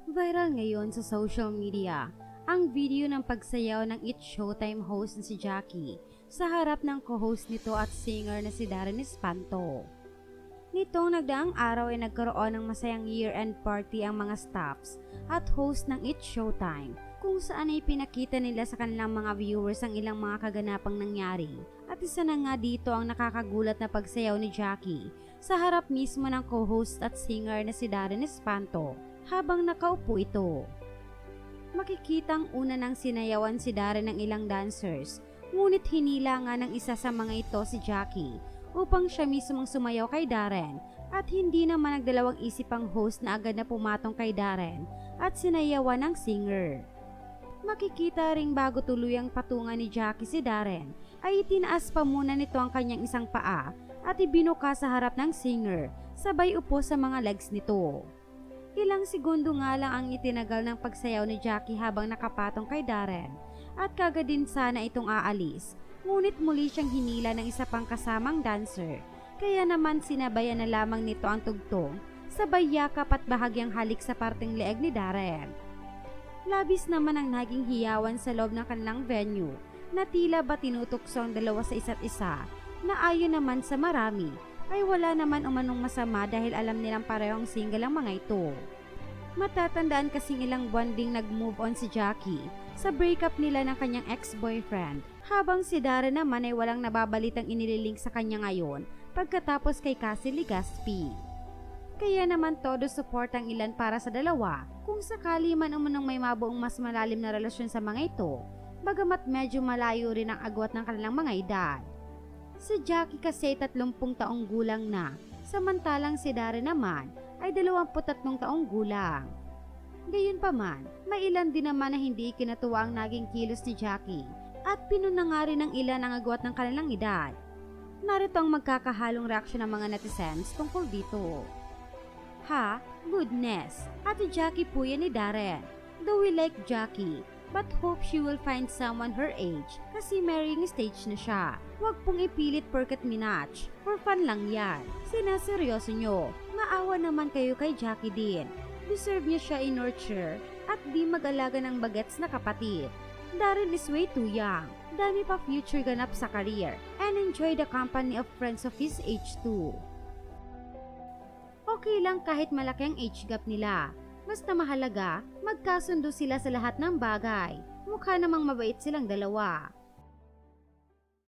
Viral ngayon sa social media ang video ng pagsayaw ng It's Showtime host na si Jackie sa harap ng co-host nito at singer na si Darren Espanto. Nitong nagdaang araw ay nagkaroon ng masayang year-end party ang mga staffs at host ng It's Showtime, kung saan ay pinakita nila sa kanilang mga viewers ang ilang mga kaganapang nangyari. At isa na nga dito ang nakakagulat na pagsayaw ni Jackie sa harap mismo ng co-host at singer na si Darren Espanto habang nakaupo ito. Makikitang una nang sinayawan si Darren ng ilang dancers, ngunit hinila nga ng isa sa mga ito si Jackie upang siya mismong sumayaw kay Darren, at hindi naman nagdalawang isip ang host na agad na pumatong kay Darren at sinayawan ng singer. Makikita ring bago tuluyang patungan ni Jackie si Darren ay itinaas pa muna nito ang kanyang isang paa at ibinuka sa harap ng singer, sabay upo sa mga legs nito. Ilang segundo nga lang ang itinagal ng pagsayaw ni Jackie habang nakapatong kay Darren at kagad din sana itong aalis, ngunit muli siyang hinila ng isa pang kasamang dancer, kaya naman sinabayan na lamang nito ang tugtog, sabay yakap at bahagyang halik sa parteng leeg ni Darren. Labis naman ang naging hiyawan sa loob ng kanilang venue na tila ba tinutokso ang dalawa sa isa't isa, na ayon naman sa marami ay wala naman umanong masama dahil alam nilang parehong single ang mga ito. Matatandaan kasing ilang buwan ding nag-move on si Jackie sa breakup nila ng kanyang ex-boyfriend, habang si Darren naman ay walang nababalitang inililink sa kanya ngayon pagkatapos kay Cassie Legaspi. Kaya naman todo support ang ilan para sa dalawa kung sakali man umanong may mabuong mas malalim na relasyon sa mga ito, bagamat medyo malayo rin ang agwat ng kanilang mga edad. Si Jackie kasi 30 taong gulang na, samantalang si Darren naman ay 23 taong gulang. Gayunpaman, may ilan din naman na hindi ikinatuwa ang naging kilos ni Jackie at pinuna nga rin ng ilan ang agwat ng kanilang edad. Narito ang magkakahalong reaksyon ng mga netizens tungkol dito. Ha? Goodness! Ate Jackie po yan ni Darren. Though we like Jackie, but hope she will find someone her age kasi marrying stage na siya. Huwag pong ipilit porket minatch. For fun lang yan. Sinaseryoso nyo. Maawa naman kayo kay Jackie din. Deserve niya siya i-nurture at di mag-alaga ng bagets na kapatid. Darren is way too young. Dami pa future ganap sa career and enjoy the company of friends of his age too. Okay lang kahit malaki ang age gap nila. Basta mahalaga, magkasundo sila sa lahat ng bagay. Mukha namang mabait silang dalawa.